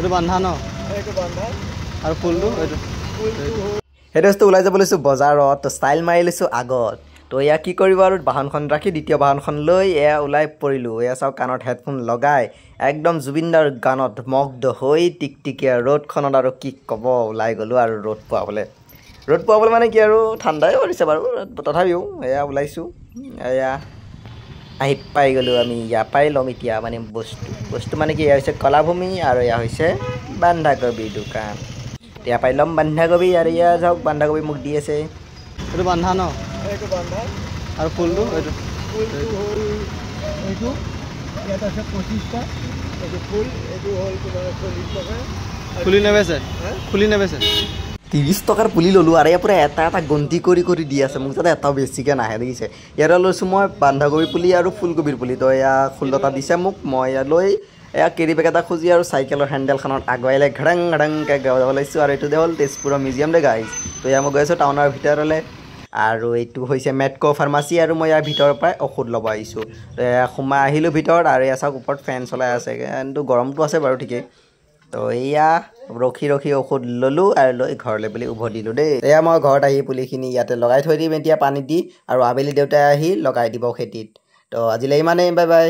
এইটো বান্ধা ন এইটো বান্ধা আৰু ফুলটো এইটো সেইটো বস্তু ওলাই যাব লৈছোঁ বজাৰত তো ষ্টাইল মাৰি লৈছোঁ আগত তো এয়া কি কৰিব আৰু বাহনখন ৰাখি দ্বিতীয় বাহনখন লৈ এয়া ওলাই পৰিলোঁ এয়া চাওক কাণত হেডফোন লগাই একদম জুবিনদাৰ গানত মগ্ধ হৈ টিকটিকীয়া ৰ'দখনত আৰু কি ক'ব ওলাই গ'লোঁ আৰু ৰ'দ পোৱাবলৈ মানে কি আৰু ঠাণ্ডাই কৰিছে বাৰু তথাপিও এয়া ওলাইছোঁ এয়া আহি পাই গ'লোঁ আমি ইয়াৰ পৰাই ল'ম এতিয়া মানে বস্তু মানে কি এয়া হৈছে কলাভূমি আৰু এয়া হৈছে বন্ধাকবিৰ দোকান ইয়াৰ পৰাই ল'ম বন্ধাকবি আৰু এয়া যাওক বন্ধাকবি মোক দি আছে এইটো বান্ধা ন এইটো বান্ধা আৰু ফুলটো এইটো ফুলটো হ'ল এইটো ইয়াত আছে 25টা এইটো ফুল এইটো হ'ল তোমাৰ 40 টকা খুলি নেবেচে খুলি নেবেচে 30 টকাৰ পুলি ল'লোঁ আৰু ইয়াৰ পৰা এটা এটা গন্তি কৰি দি আছে মোক যাতে এটাও বেছিকৈ নাহে দেখিছে ইয়াৰ লৈছোঁ মই বন্ধাকবি পুলি আৰু ফুলকবিৰ পুলি তো এয়া 16টা দিছে মোক মই ইয়াত লৈ এয়া কেৰি বেগ এটা খুজি আৰু চাইকেলৰ হেণ্ডেলখনত আগুৱাই লৈ ঘাডাংকৈ গাব লৈছোঁ আৰু এইটো হ'ল তেজপুৰৰ মিউজিয়াম দে গাইজ তো এয়া মই গৈ আছোঁ টাউনৰ ভিতৰলৈ আৰু এইটো হৈছে মেট্ক' ফাৰ্মাচী আৰু মই ইয়াৰ ভিতৰৰ পৰাই ঔষধ ল'ব আহিছোঁ তো এয়া সোমাই আহিলোঁ ভিতৰত আৰু এয়া চাওক ওপৰত ফেন চলাই আছে কিন্তু গৰমটো আছে বাৰু ঠিকেই তো এয়া ৰখি ঔষধ ল'লোঁ আৰু লৈ ঘৰলৈ বুলি উভতিলোঁ দেই এয়া মই ঘৰত আহি পুলিখিনি ইয়াতে লগাই থৈ দিম এতিয়া পানী দি আৰু আবেলি দেউতাই আহি লগাই দিব খেতিত তো আজিলৈ ইমানেই বাই বাই